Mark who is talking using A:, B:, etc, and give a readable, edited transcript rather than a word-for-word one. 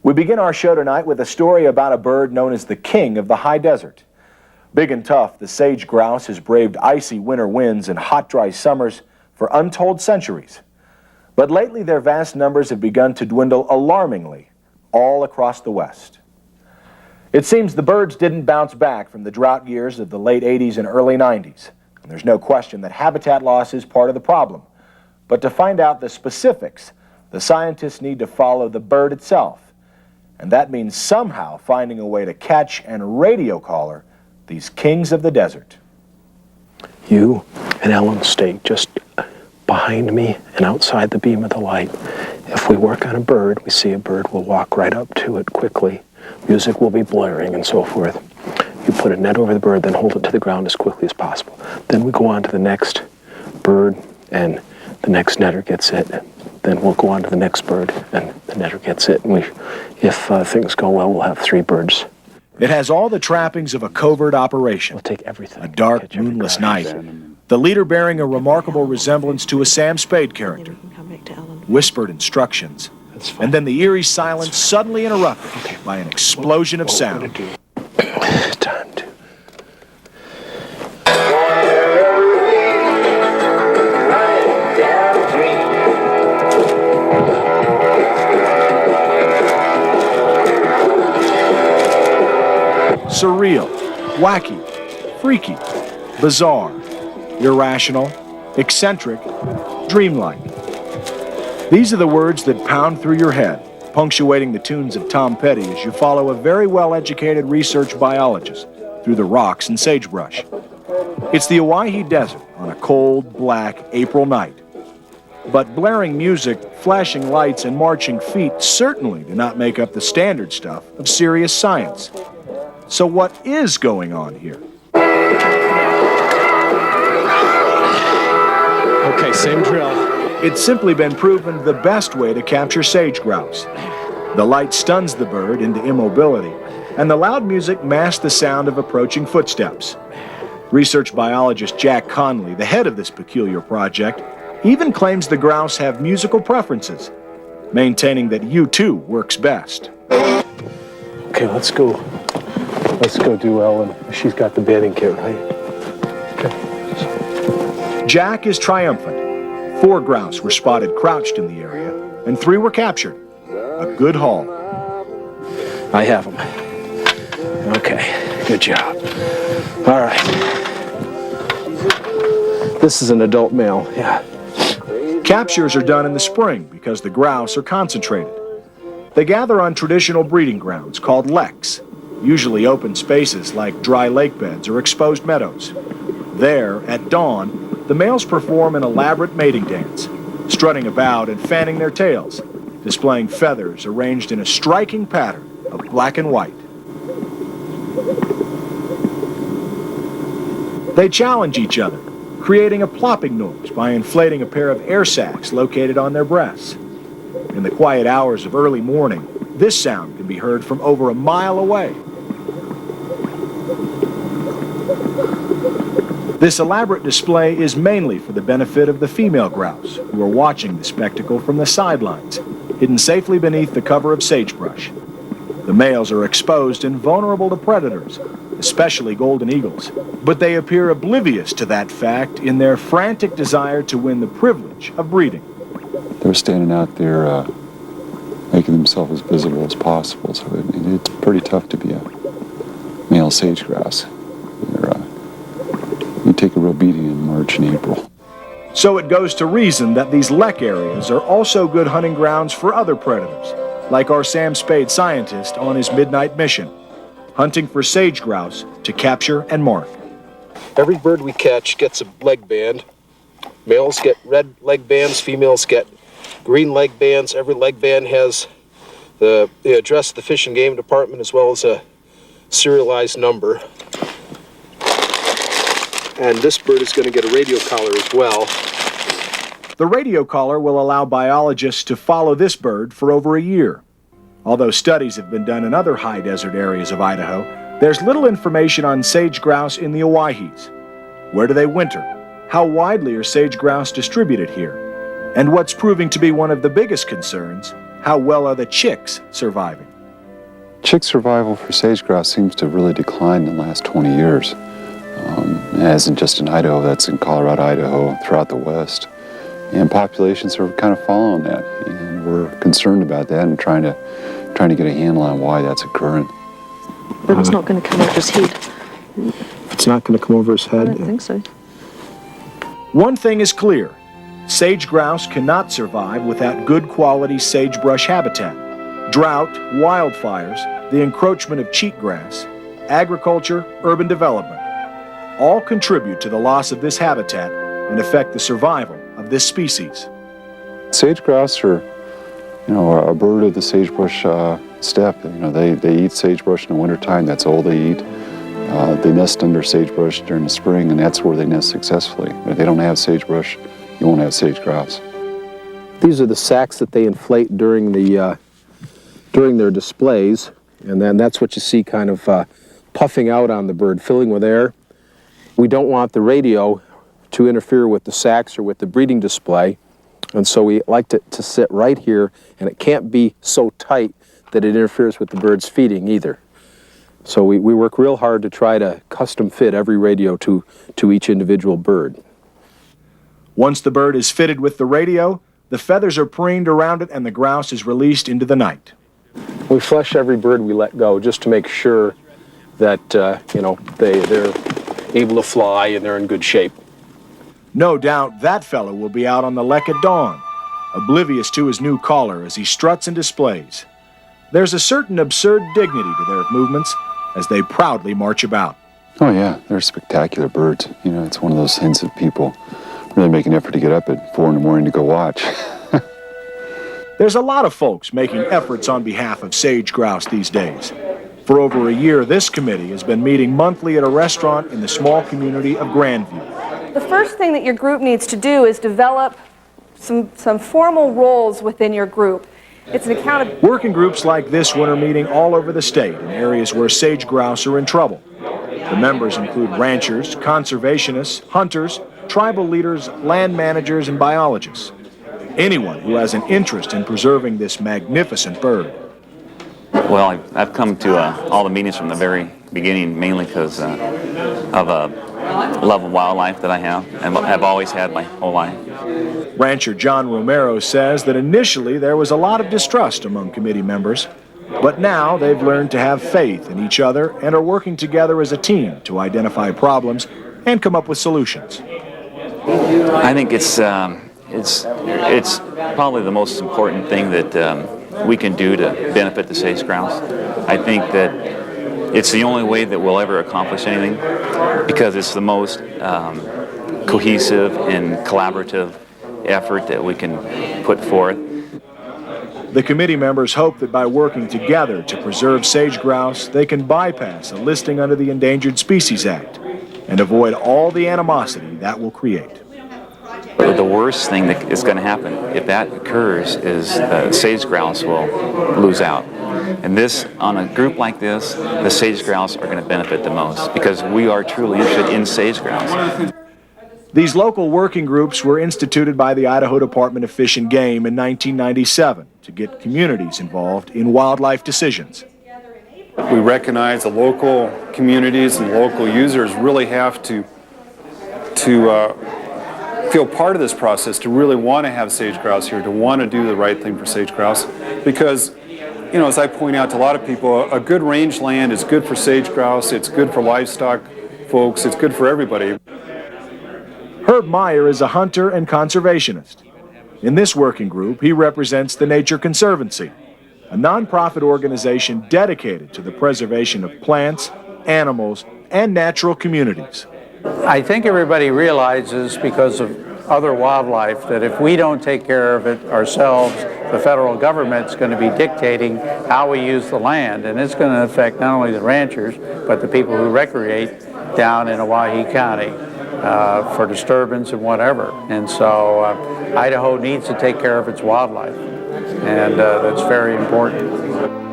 A: We begin our show tonight with a story about a bird known as the king of the high desert. Big and tough, the sage grouse has braved icy winter winds and hot, dry summers for untold centuries. But lately their vast numbers have begun to dwindle alarmingly all across the West. It seems the birds didn't bounce back from the drought years of the late 80s and early 90s. And there's no question that habitat loss is part of the problem. But to find out the specifics, the scientists need to follow the bird itself. And that means somehow finding a way to catch and radio collar these kings of the desert.
B: You and Ellen stay just behind me and outside the beam of the light. If we work on a bird, we see a bird, we'll walk right up to it quickly. Music will be blaring and so forth. You put a net over the bird, then hold it to the ground as quickly as possible. Then we go on to the next bird, and the next netter gets it. Then we'll go on to the next bird, and the netter gets it. And if things go well, we'll have 3 birds.
A: It has all the trappings of a covert operation.
B: We'll take everything.
A: A dark, moonless night. The leader bearing a remarkable resemblance to a Sam Spade character. Whispered instructions. And then the eerie silence suddenly interrupted by an explosion of sound.
B: Time to.
A: Surreal, wacky, freaky, bizarre, irrational, eccentric, dreamlike. These are the words that pound through your head, punctuating the tunes of Tom Petty as you follow a very well-educated research biologist through the rocks and sagebrush. It's the Owyhee Desert on a cold, black April night. But blaring music, flashing lights, and marching feet certainly do not make up the standard stuff of serious science. So what is going on here?
B: Okay, same drill.
A: It's simply been proven the best way to capture sage grouse. The light stuns the bird into immobility, and the loud music masks the sound of approaching footsteps. Research biologist Jack Conley, the head of this peculiar project, even claims the grouse have musical preferences, maintaining that U2 works best.
B: Okay, let's go. Let's go do Ellen. She's got the banding kit, right? Okay.
A: Jack is triumphant. 4 grouse were spotted crouched in the area, and 3 were captured. A good haul.
B: I have them. Okay, good job. All right. This is an adult male, yeah.
A: Captures are done in the spring because the grouse are concentrated. They gather on traditional breeding grounds called leks, usually open spaces like dry lake beds or exposed meadows. There, at dawn, the males perform an elaborate mating dance, strutting about and fanning their tails, displaying feathers arranged in a striking pattern of black and white. They challenge each other, creating a plopping noise by inflating a pair of air sacs located on their breasts. In the quiet hours of early morning, this sound can be heard from over a mile away. This elaborate display is mainly for the benefit of the female grouse, who are watching the spectacle from the sidelines, hidden safely beneath the cover of sagebrush. The males are exposed and vulnerable to predators, especially golden eagles, but they appear oblivious to that fact in their frantic desire to win the privilege of breeding.
C: They're standing out there making themselves as visible as possible, so it's pretty tough to be a male sage grouse. You take a real beating in March and April.
A: So it goes to reason that these lek areas are also good hunting grounds for other predators, like our Sam Spade scientist on his midnight mission, hunting for sage grouse to capture and mark.
B: Every bird we catch gets a leg band. Males get red leg bands, females get green leg bands. Every leg band has the address of the Fish and Game Department as well as a serialized number. And this bird is going to get a radio collar as well.
A: The radio collar will allow biologists to follow this bird for over a year. Although studies have been done in other high desert areas of Idaho, there's little information on sage grouse in the Owyhees. Where do they winter? How widely are sage grouse distributed here? And what's proving to be one of the biggest concerns, How well are the chicks surviving?
C: Chick survival for sage grouse seems to have really declined in the last 20 years. It hasn't just in Idaho, that's in Colorado, Idaho, throughout the West. And populations are kind of following that, and we're concerned about that and trying to get a handle on why that's occurring.
D: But it's not going to come over his head.
B: It's not going to come over his
D: I
B: head.
D: don't think so.
A: One thing is clear. Sage grouse cannot survive without good quality sagebrush habitat. Drought, wildfires, the encroachment of cheatgrass, agriculture, urban development, all contribute to the loss of this habitat and affect the survival of this species.
C: Sage grouse are, a bird of the sagebrush steppe. They eat sagebrush in the wintertime. That's all they eat. They nest under sagebrush during the spring, and that's where they nest successfully. If they don't have sagebrush, you won't have sage grouse.
B: These are the sacs that they inflate during their displays, and then that's what you see kind of puffing out on the bird, filling with air. We don't want the radio to interfere with the sacs or with the breeding display, and so we like to sit right here, and it can't be so tight that it interferes with the bird's feeding either. So we work real hard to try to custom fit every radio to each individual bird.
A: Once the bird is fitted with the radio, the feathers are preened around it and the grouse is released into the night.
B: We flush every bird we let go just to make sure that they're able to fly and they're in good shape.
A: No doubt that fellow will be out on the lek at dawn, oblivious to his new caller as he struts and displays. There's a certain absurd dignity to their movements as they proudly march about.
C: Oh yeah, they're spectacular birds. It's one of those things that people really make an effort to get up at 4 in the morning to go watch.
A: There's a lot of folks making efforts on behalf of sage grouse these days. For over a year, this committee has been meeting monthly at a restaurant in the small community of Grandview.
E: The first thing that your group needs to do is develop some formal roles within your group. It's an accountability.
A: Working groups like this one are meeting all over the state in areas where sage grouse are in trouble. The members include ranchers, conservationists, hunters, tribal leaders, land managers, and biologists. Anyone who has an interest in preserving this magnificent bird.
F: Well, I've come to all the meetings from the very beginning, mainly because of a love of wildlife that I have, and I've always had my whole life.
A: Rancher John Romero says that initially there was a lot of distrust among committee members, but now they've learned to have faith in each other and are working together as a team to identify problems and come up with solutions.
F: I think it's probably the most important thing that we can do to benefit the sage grouse. I think that it's the only way that we'll ever accomplish anything, because it's the most cohesive and collaborative effort that we can put forth.
A: The committee members hope that by working together to preserve sage grouse, they can bypass a listing under the Endangered Species Act and avoid all the animosity that will create.
F: The worst thing that is going to happen, if that occurs, is sage grouse will lose out. And on a group like this, the sage grouse are going to benefit the most, because we are truly interested in sage grouse.
A: These local working groups were instituted by the Idaho Department of Fish and Game in 1997 to get communities involved in wildlife decisions.
G: We recognize the local communities and local users really have to feel part of this process, to really want to have sage grouse here, to want to do the right thing for sage grouse. Because, as I point out to a lot of people, a good rangeland is good for sage grouse, it's good for livestock folks, it's good for everybody.
A: Herb Meyer is a hunter and conservationist. In this working group, he represents the Nature Conservancy, a nonprofit organization dedicated to the preservation of plants, animals, and natural communities.
H: I think everybody realizes, because of other wildlife, that if we don't take care of it ourselves, the federal government's going to be dictating how we use the land, and it's going to affect not only the ranchers, but the people who recreate down in Owyhee County for disturbance and whatever. And so Idaho needs to take care of its wildlife, and that's very important.